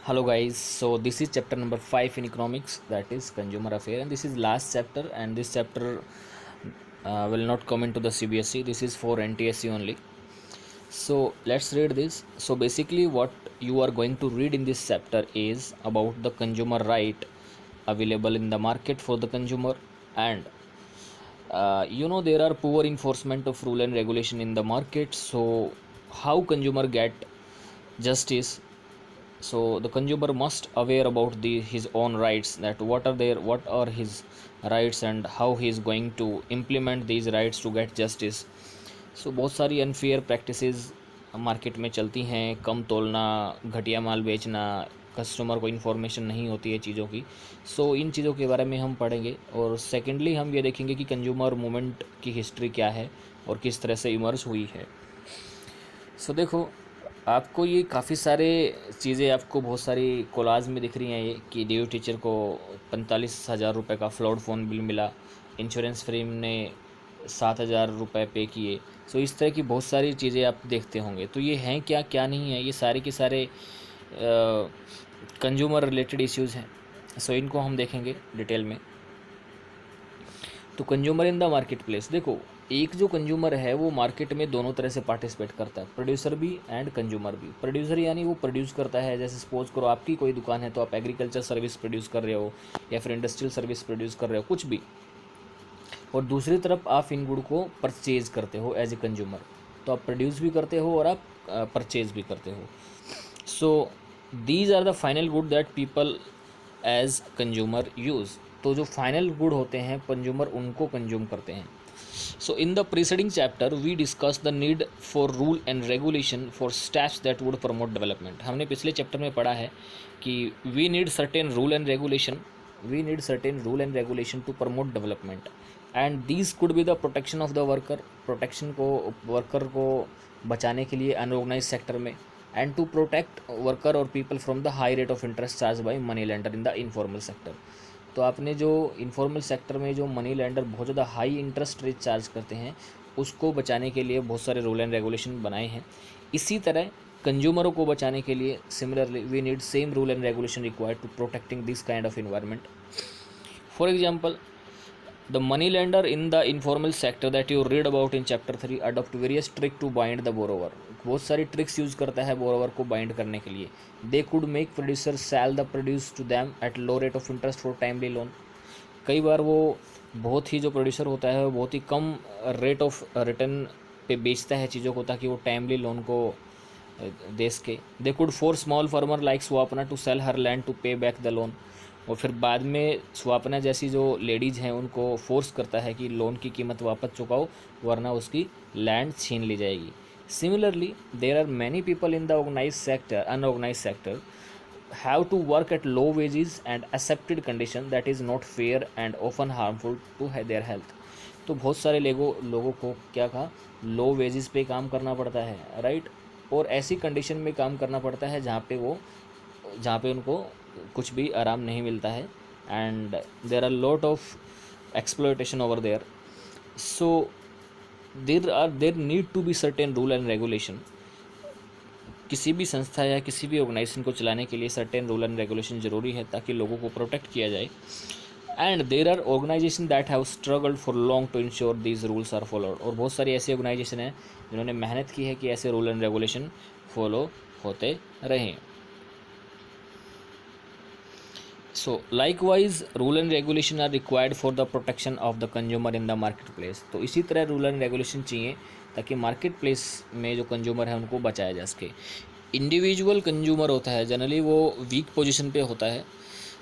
Hello guys, so this is chapter number 5 in economics, that is consumer affair, and this is last chapter, and this chapter will not come into the CBSE. This is for NTSC only. So let's read this. So basically what you are going to read in this chapter is about the consumer right available in the market for the consumer, and there are poor enforcement of rule and regulation in the market. So how consumer get justice? So the consumer must aware about his own rights, that what are his rights and how he is going to implement these rights to get justice. So बहुत सारी unfair practices market में चलती हैं, कम तोलना, घटिया माल बेचना, customer को information नहीं होती है चीज़ों की. सो इन चीज़ों के बारे में हम पढ़ेंगे, और सेकेंडली हम ये देखेंगे कि कंज्यूमर मूवमेंट की हिस्ट्री क्या है और किस तरह से इमर्ज हुई है. सो देखो, आपको ये काफ़ी सारे चीज़ें आपको बहुत सारी कोलाज में दिख रही हैं. ये कि डी टीचर को 45,000 रुपये का फ्लॉड फ़ोन बिल मिला, इंश्योरेंस फ्रेम ने 7,000 रुपये पे किए. सो इस तरह की बहुत सारी चीज़ें आप देखते होंगे. तो ये हैं क्या क्या नहीं है, ये सारे के सारे कंज्यूमर रिलेटेड इश्यूज़ हैं. सो इनको हम देखेंगे डिटेल में. तो consumer in the market place, देखो एक जो कंज्यूमर है वो मार्केट में दोनों तरह से पार्टिसिपेट करता है, प्रोड्यूसर भी एंड कंज्यूमर भी. प्रोड्यूसर यानी वो प्रोड्यूस करता है, जैसे सपोज करो आपकी कोई दुकान है तो आप एग्रीकल्चर सर्विस प्रोड्यूस कर रहे हो या फिर इंडस्ट्रियल सर्विस प्रोड्यूस कर रहे हो, कुछ भी. और दूसरी तरफ आप इन गुड को परचेज करते हो एज ए कंज्यूमर. तो आप प्रोड्यूस भी करते हो और आप परचेज भी करते हो. So these are the final good that people as consumer use. तो जो फाइनल गुड होते हैं कंज्यूमर उनको कंज्यूम करते हैं. So in the preceding chapter we discussed the need for rule and regulation for steps that would promote development. हमने पिछले chapter में पढ़ा है कि we need certain rule and regulation to promote development, and these could be the protection of the worker, protection को worker को बचाने के लिए अनऑर्गेनाइज सेक्टर में, and to protect worker or people from the high rate of interest charged by money lender in the informal sector. तो आपने जो informal sector में जो मनी लेंडर बहुत ज़्यादा हाई इंटरेस्ट रेट चार्ज करते हैं उसको बचाने के लिए बहुत सारे रूल एंड रेगुलेशन बनाए हैं. इसी तरह कंज्यूमरों को बचाने के लिए similarly we need same rule and regulation required to protecting this kind of environment. For example, the money lender in the informal sector that you read about in chapter 3 adopt various trick to bind the borrower. बहुत सारी tricks use करता है borrower को bind करने के लिए. They could make producer sell the produce to them at low rate of interest for timely loan. कई बार वो बहुत ही जो प्रोड्यूसर होता है वो बहुत ही कम रेट ऑफ रिटर्न पे बेचता है चीज़ों को ताकि वो टाइमली लोन को दे सके. They could force small farmer like Swapna to sell her land to pay back the loan. और फिर बाद में स्वापना जैसी जो लेडीज़ हैं उनको फोर्स करता है कि लोन की कीमत वापस चुकाओ वरना उसकी लैंड छीन ली जाएगी. Similarly there are many people in the unorganised sector have to work at low wages and accepted condition that is not fair and often harmful to their health. तो बहुत सारे लोगों को क्या कहा, लो वेजेस पे काम करना पड़ता है, राइट. और ऐसी कंडीशन में काम करना पड़ता है जहाँ पे उनको कुछ भी आराम नहीं मिलता है, and there are lot of exploitation over there. So there need to be certain rule and regulation. किसी भी संस्था या किसी भी ऑर्गेनाइजेशन को चलाने के लिए सर्टेन रूल एंड रेगुलेशन ज़रूरी है ताकि लोगों को प्रोटेक्ट किया जाए. And there are organisation that have struggled for long to ensure these rules are followed. और बहुत सारी ऐसी ऑर्गेनाइजेशन हैं जिन्होंने मेहनत की है कि ऐसे रूल एंड रेगुलेशन फॉलो होते रहें. So likewise rule and regulation are required for the protection of the consumer in the market place. तो इसी तरह रूल एंड रेगुलेशन चाहिए ताकि मार्केट प्लेस में जो कंज्यूमर है उनको बचाया जा सके. इंडिविजुअल कंज्यूमर होता है जनरली वो वीक पोजीशन पे होता है.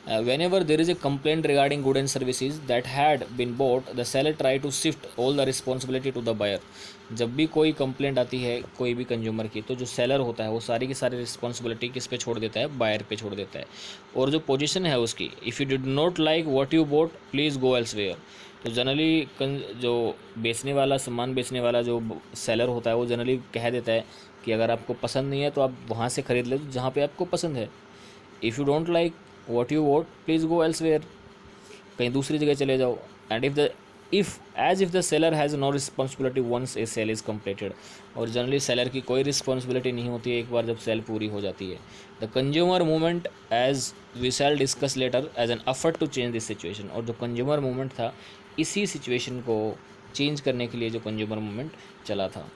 whenever there is a complaint regarding good and services that had been bought, the seller try to shift all the responsibility to the buyer. जब भी कोई कंप्लेंट आती है कोई भी कंज्यूमर की, तो जो सेलर होता है वो सारी की सारी रिस्पॉन्सिबिलिटी किस पे छोड़ देता है, बायर पे छोड़ देता है. और जो पोजीशन है उसकी, if you did not like what you boat please go elsewhere. तो जनरली जो बेचने वाला, सामान बेचने वाला जो सेलर होता है वो जनरली कह देता है कि अगर आपको पसंद नहीं है तो आप वहाँ से ख़रीद ले जहाँ पे आपको पसंद है. If you don't like what you vote please go elsewhere, कहीं दूसरी जगह चले जाओ. And if the as if the seller has no responsibility once a sale is completed. और जनरली सेलर की कोई रिस्पॉन्सिबिलिटी नहीं होती है एक बार जब सेल पूरी हो जाती है। The consumer movement as we shall discuss later as an effort to change this situation. और जो कंज्यूमर मूवमेंट था, इसी सिचुएशन को चेंज करने के लिए जो कंज्यूमर मूवमेंट चला था।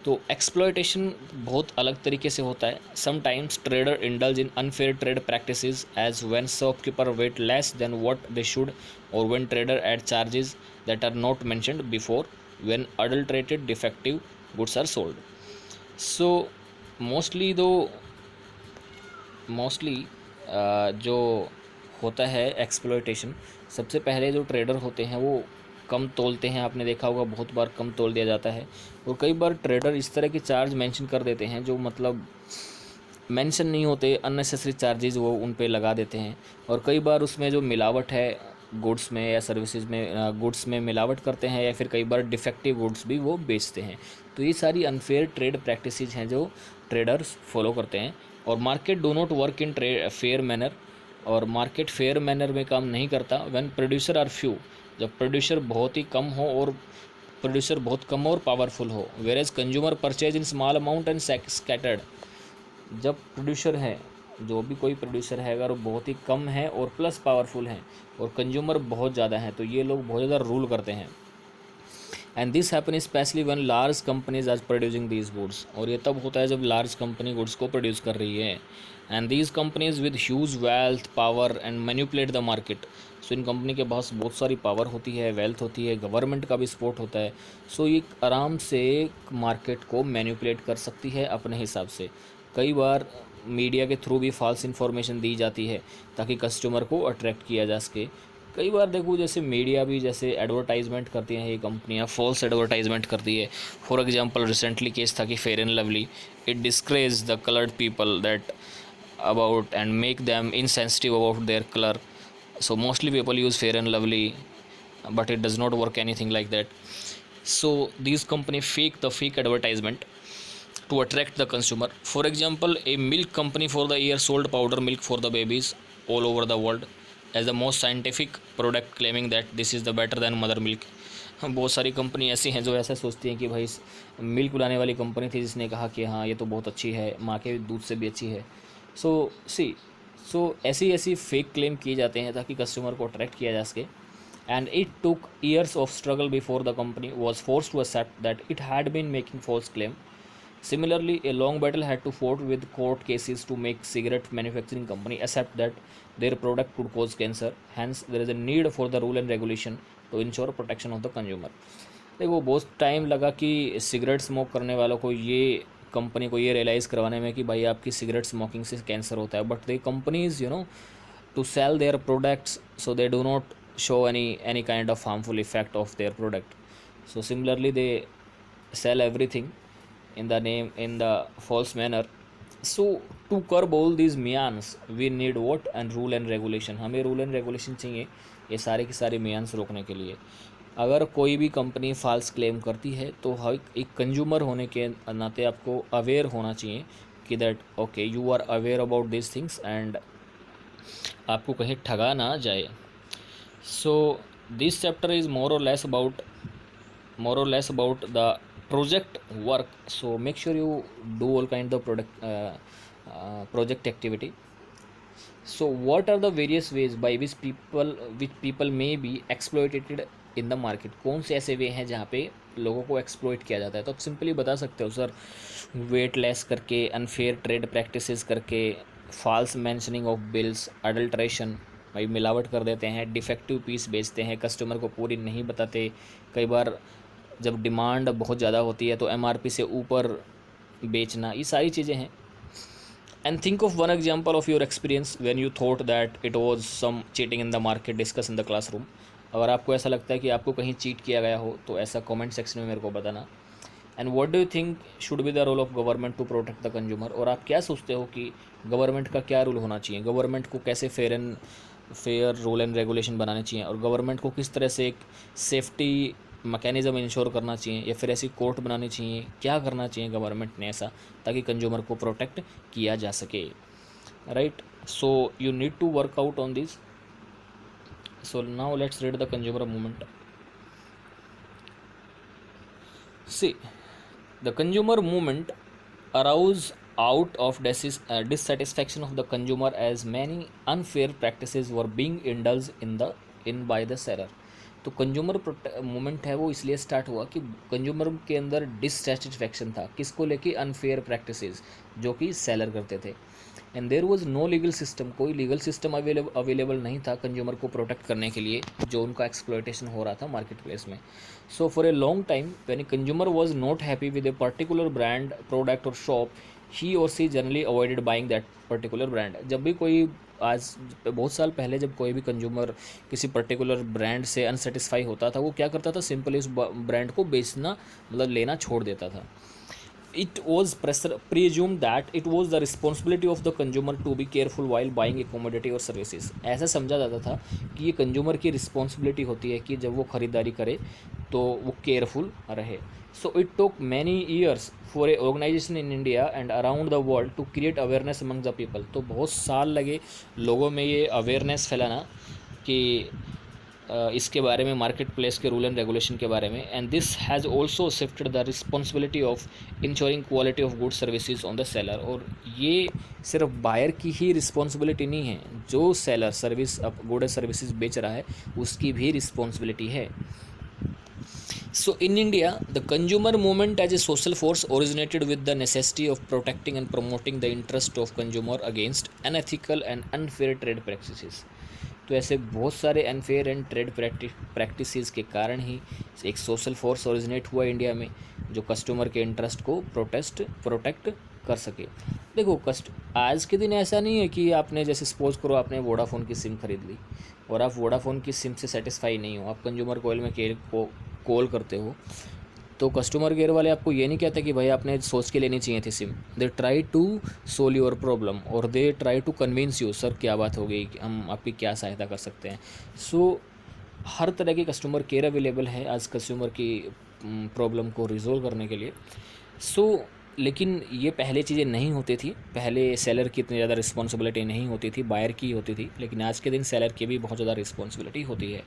तो एक्सप्लॉयटेशन बहुत अलग तरीके से होता है। Sometimes trader indulge in unfair trade practices as when shopkeeper weigh less than what they should, और when trader add charges that are not mentioned before, when adulterated defective goods are sold. So mostly जो होता है exploitation, सबसे पहले जो trader होते हैं वो कम तोलते हैं। आपने देखा होगा बहुत बार कम तोल दिया जाता है, और कई बार ट्रेडर इस तरह के चार्ज मेंशन कर देते हैं जो मतलब मेंशन नहीं होते, अननेसेसरी चार्जेस वो उन पे लगा देते हैं। और कई बार उसमें जो मिलावट है गुड्स में या सर्विसेज में, गुड्स में मिलावट करते हैं, या फिर कई बार डिफेक्टिव गुड्स भी वो बेचते हैं। तो ये सारी अनफेयर ट्रेड प्रैक्टिसेस हैं जो ट्रेडर्स फॉलो करते हैं। और market do not work in fair manner, और मार्केट फेयर मैनर में काम नहीं करता व्हेन प्रोड्यूसर आर फ्यू, जब प्रोड्यूसर बहुत ही कम हो और पावरफुल हो। Whereas consumer purchase in small amount and scattered, जब प्रोड्यूसर है, जो भी कोई प्रोड्यूसर है अगर वो बहुत ही कम है और प्लस पावरफुल है और कंज्यूमर बहुत ज़्यादा है, तो ये लोग बहुत ज़्यादा रूल करते हैं। And this happen specially when large companies are producing these goods, और ये तब होता है जब लार्ज कंपनी गुड्स को प्रोड्यूस कर रही है। And these companies with huge wealth power and manipulate the market, so इन कंपनी के पास बहुत सारी पावर होती है, वेल्थ होती है, गवर्नमेंट का भी सपोर्ट होता है। सो ये आराम से मार्केट को मैनिपुलेट कर सकती है अपने हिसाब से। कई बार मीडिया के थ्रू भी फॉल्स इन्फॉर्मेशन दी जाती है ताकि कस्टमर को अट्रैक्ट किया जा सके। कई बार देखो जैसे मीडिया भी जैसे एडवर्टाइजमेंट करती हैं, ये कंपनियां फॉल्स एडवर्टाइजमेंट करती है। फॉर एग्जांपल रिसेंटली केस था कि fair and lovely it discourage the coloured people that about and make them insensitive about their colour. So mostly people use Fair and Lovely, but it does not work anything like that. So these companies fake advertisement to attract the consumer. For example, a milk company for the year sold powder milk for the babies all over the world as the most scientific product, claiming that this is the better than mother milk. बहुत सारी company ऐसी हैं जो ऐसा सोचती हैं कि भाई मिल्क बनाने वाली कंपनी थी जिसने कहा कि हाँ ये तो बहुत अच्छी है, माँ के दूध से भी अच्छी है। सो ऐसी फेक क्लेम किए जाते हैं ताकि कस्टमर को अट्रैक्ट किया जा सके। And it took years of struggle before the company was force to accept that it had been making false claim. Similarly, a long battle had to fought with court cases to make cigarette manufacturing company accept that their product could cause cancer. Hence, there is a need for the rule and regulation to ensure protection of the consumer. देखो बहुत time लगा कि cigarette smoke करने वालों को ये company को ये रियलाइज़ करवाने में कि भाई आपकी सिगरेट स्मोकिंग से कैंसर होता है, but they companies to sell their products so they do not show any kind of harmful effect of their product. So similarly they sell everything in the false manner. So to curb all these mians we need what and rule and regulation. हमें rule and regulation चाहिए ये सारे की सारे मियान्स रोकने के लिए। अगर कोई भी कंपनी फॉल्स क्लेम करती है तो एक कंज्यूमर होने के नाते आपको अवेयर होना चाहिए कि that okay you are aware about this things and आपको कहीं ठगा ना जाए। So this chapter is more or less about the project work, so make sure you do all kind of project activity. So what are the various ways by which people may be exploited in the market? कौन से ऐसे वे हैं जहाँ पे लोगों को exploit किया जाता है? तो आप सिंपली बता सकते हो सर, वेट लेस करके, अनफेयर ट्रेड प्रैक्टिसेस करके, false mentioning of bills, adulteration, भाई मिलावट कर देते हैं, डिफेक्टिव पीस बेचते हैं, कस्टमर को पूरी नहीं बताते, कई बार जब डिमांड बहुत ज़्यादा होती है तो MRP से ऊपर बेचना, ये सारी चीज़ें हैं। And think of one example of your experience when you thought that it was some cheating in the market, discuss in the classroom. अगर आपको ऐसा लगता है कि आपको कहीं चीट किया गया हो तो ऐसा कमेंट सेक्शन में मेरे को बताना। And what do you think should be the role of government to protect the consumer, और आप क्या सोचते हो कि गवर्नमेंट का क्या रूल होना चाहिए, गवर्नमेंट को कैसे फेयर रूल एंड रेगुलेशन बनाने चाहिए, और गवर्नमेंट को किस तरह से एक सेफ्टी मैकेनिज़्म इंश्योर करना चाहिए, या फिर ऐसी कोर्ट बनानी चाहिए, क्या करना चाहिए गवर्नमेंट ने ऐसा ताकि कंज्यूमर को प्रोटेक्ट किया जा सके, right? So you need to work out on this. So now let's read the consumer movement. See, the consumer movement arose out of dissatisfaction of the consumer as many unfair practices were being indulged in by the seller. तो consumer movement है वो इसलिए start हुआ कि consumer के अंदर dissatisfaction था, किसको लेके, अनफेयर प्रैक्टिसेस जो कि सेलर करते थे। And there was no legal system, कोई लीगल सिस्टम अवेलेबल नहीं था कंज्यूमर को प्रोटेक्ट करने के लिए जो उनका एक्सप्लॉयटेशन हो रहा था मार्केट प्लेस में। So for a long time when a consumer was not happy with a particular brand, product or shop, he or she generally avoided buying that particular brand. जब भी कोई, आज बहुत साल पहले जब कोई भी कंज्यूमर किसी पर्टिकुलर ब्रांड से अनसेटिस्फाई होता था, वो क्या करता था, सिंपली उस ब्रांड को बेचना, मतलब लेना छोड़ देता था। It was presumed that it was the responsibility of the consumer to be careful while buying a commodity or services। ऐसा समझा जाता था कि ये कंज्यूमर की रिस्पॉन्सिबिलिटी होती है कि जब वो ख़रीदारी करे तो वो केयरफुल रहे। So it took many years for a organisation in India and around the world to create awareness among the people. तो बहुत साल लगे लोगों में ये अवेयरनेस फैलाना कि इसके बारे में, मार्केट प्लेस के रूल एंड रेगुलेशन के बारे में। And this has also shifted the responsibility of ensuring quality of good services on the seller. और ये सिर्फ बायर की ही रिस्पॉन्सिबिलिटी नहीं है, जो सेलर सर्विस अब गुड सर्विसेज बेच रहा है उसकी भी रिस्पॉन्सिबिलिटी है। So in India, the consumer movement as a social force originated with the necessity of protecting and promoting the interest of consumer against unethical and unfair trade practices। तो ऐसे बहुत सारे अनफेयर एंड ट्रेड प्रैक्टिसेस के कारण ही एक social force originate हुआ India में जो कस्टमर के इंटरेस्ट को प्रोटेक्ट कर सके। देखो आज के दिन ऐसा नहीं है कि आपने, जैसे सपोज करो आपने वोडाफोन की सिम खरीद ली और आप वोडाफोन की सिम से सेटिस्फाई नहीं हो, आप कंज्यूमर कोयल में कॉल करते हो, तो कस्टमर केयर वाले आपको ये नहीं कहते कि भाई आपने सोच के लेनी चाहिए थी SIM. They try to solve your problem और they try to convince you, sir क्या बात हो गई, हम आपकी क्या सहायता कर सकते हैं। सो हर तरह की कस्टमर केयर अवेलेबल है आज कस्टमर की प्रॉब्लम को रिजोल्व करने के लिए। लेकिन ये पहले चीज़ें नहीं होती थी, पहले सेलर की इतनी ज़्यादा रिस्पॉन्सिबिलिटी नहीं होती थी, बायर की होती थी, लेकिन आज के दिन सेलर की भी बहुत ज़्यादा रिस्पॉन्सिबिलिटी होती है।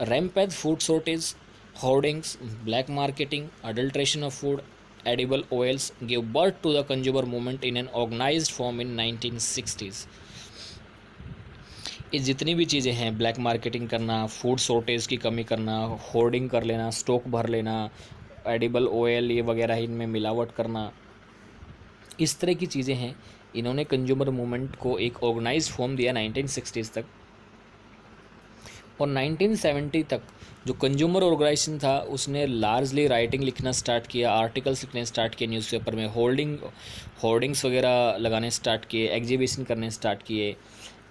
Rampage food shortage, hoardings, black marketing, adulteration of food, edible oils gave birth to the consumer movement in an organized form in 1960s। ये जितनी भी चीज़ें हैं, ब्लैक मार्केटिंग करना, फूड शॉर्टेज की कमी करना, होर्डिंग कर लेना, स्टॉक भर लेना, एडिबल ऑयल ये वगैरह इनमें मिलावट करना, इस तरह की चीज़ें हैं, इन्होंने कंज्यूमर मूवमेंट को एक ऑर्गेनाइज्ड फॉर्म दिया 1960s तक। और 1970 तक जो कंज्यूमर ऑर्गेनाइजेशन था उसने लार्जली राइटिंग लिखना स्टार्ट किया, आर्टिकल्स लिखने स्टार्ट किए न्यूज़पेपर में, होर्डिंग्स वगैरह लगाने स्टार्ट किए, एग्जीबिशन करने स्टार्ट किए।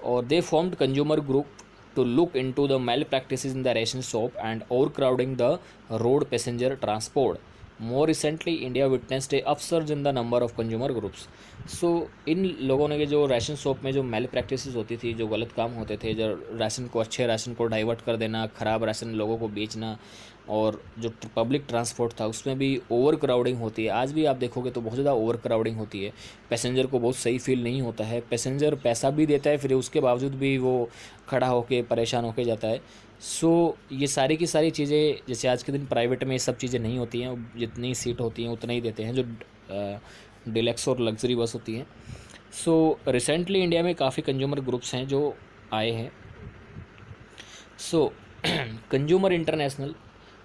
और they formed consumer group to look into the malpractices in the ration shop and overcrowding the road passenger transport. More recently India witnessed a upsurge in the number of consumer groups. So इन लोगों ने जो ration shop में जो मैल practices होती थी, जो गलत काम होते थे, जो राशन को, अच्छे राशन को डाइवर्ट कर देना, ख़राब राशन लोगों को बेचना, और जो पब्लिक ट्रांसपोर्ट था उसमें भी ओवर क्राउडिंग होती है। आज भी आप देखोगे तो बहुत ज़्यादा ओवर क्राउडिंग होती है, पैसेंजर को बहुत सही फील नहीं होता है, पैसेंजर पैसा भी देता है फिर उसके बावजूद भी वो खड़ा होकर परेशान होकर जाता है। सो ये सारी की सारी चीज़ें, जैसे आज के दिन प्राइवेट में ये सब चीज़ें नहीं होती हैं, जितनी सीट होती हैं उतना ही देते हैं, जो डिलक्स और लग्जरी बस होती हैं। सो रिसेंटली इंडिया में काफ़ी कंज्यूमर ग्रुप्स हैं जो आए हैं। सो कंज्यूमर इंटरनेशनल,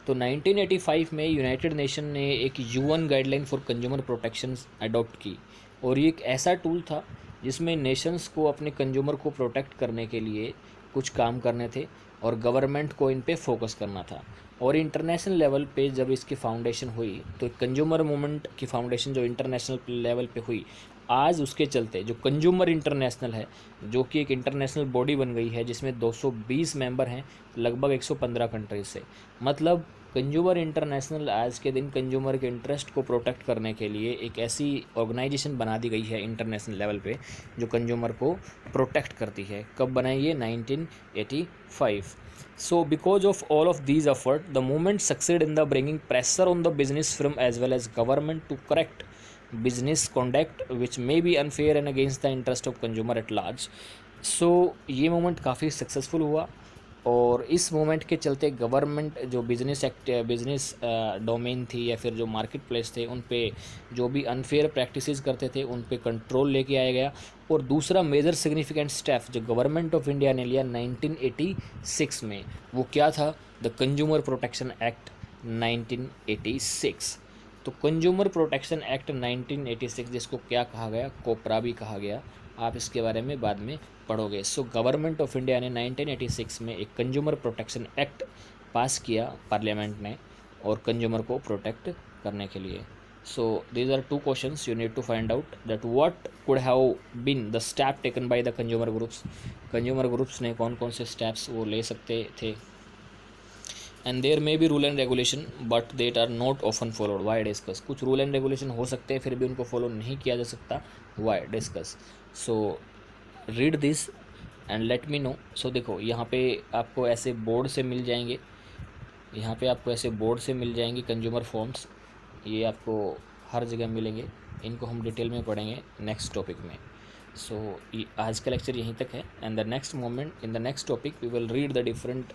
तो 1985 में यूनाइटेड नेशन ने एक UN guideline for consumer protection adopt की, और ये एक ऐसा टूल था जिसमें नेशंस को अपने कंज्यूमर को प्रोटेक्ट करने के लिए कुछ काम करने थे और गवर्नमेंट को इन पे फोकस करना था। और इंटरनेशनल लेवल पे जब इसकी फाउंडेशन हुई तो कंज्यूमर मूवमेंट की फाउंडेशन जो इंटरनेशनल लेवल पे हुई, आज उसके चलते जो कंज्यूमर इंटरनेशनल है, जो कि एक इंटरनेशनल बॉडी बन गई है जिसमें 220 मेंबर हैं लगभग 115 कंट्रीज से। मतलब कंज्यूमर इंटरनेशनल आज के दिन कंज्यूमर के इंटरेस्ट को प्रोटेक्ट करने के लिए एक ऐसी ऑर्गेनाइजेशन बना दी गई है इंटरनेशनल लेवल पे जो कंज्यूमर को प्रोटेक्ट करती है। कब बनाई ये? 1985। So because of all of these efforts, the movement succeeded in the bringing pressure on the business firm as well as government to correct business conduct which may be unfair and against the interest of consumer at large। So ये movement काफ़ी successful हुआ और इस moment के चलते government जो business domain थी या फिर जो मार्केट प्लेस थे उन पे जो भी अनफेयर प्रैक्टिसेस करते थे उन पे कंट्रोल लेके आया गया। और दूसरा मेजर सिग्निफिकेंट स्टेप जो गवर्नमेंट ऑफ इंडिया ने लिया 1986 में, वो क्या था? The consumer protection act 1986। तो कंज्यूमर प्रोटेक्शन एक्ट 1986 जिसको क्या कहा गया, कोपरा भी कहा गया, आप इसके बारे में बाद में पढ़ोगे। सो गवर्नमेंट ऑफ इंडिया ने 1986 में एक कंज्यूमर प्रोटेक्शन एक्ट पास किया पार्लियामेंट ने और कंज्यूमर को प्रोटेक्ट करने के लिए। So these are two questions you need to find out that what could have been the step taken by the consumer groups. Consumer groups ने कौन कौन से स्टेप्स वो ले सकते थे। And there may be rule and regulation but that are not often followed, why discuss. कुछ rule and regulation हो सकते हैं फिर भी उनको फॉलो नहीं किया जा सकता, why discuss. So read this and let me know. So देखो यहाँ पे आपको ऐसे बोर्ड से मिल जाएंगे, यहाँ पे आपको ऐसे बोर्ड से मिल जाएंगे कंज्यूमर फॉर्म्स, ये आपको हर जगह मिलेंगे। इनको हम डिटेल में पढ़ेंगे नेक्स्ट टॉपिक में। सो आज का लेक्चर यहीं तक है and the next moment in the next topic we will read the different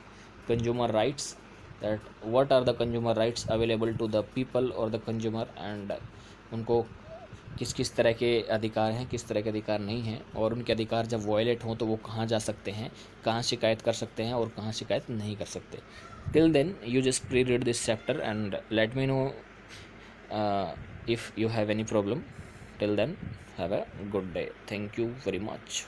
consumer rights, that what are the consumer rights available to the people और द कंज्यूमर, एंड उनको किस किस तरह के अधिकार हैं, किस तरह के अधिकार नहीं हैं, और उनके अधिकार जब वायलेट हों तो वो कहाँ जा सकते हैं, कहाँ शिकायत कर सकते हैं और कहाँ शिकायत नहीं कर सकते। Till then you just pre read this chapter and let me know if you have any problem. Till then, have a good day. Thank you very much.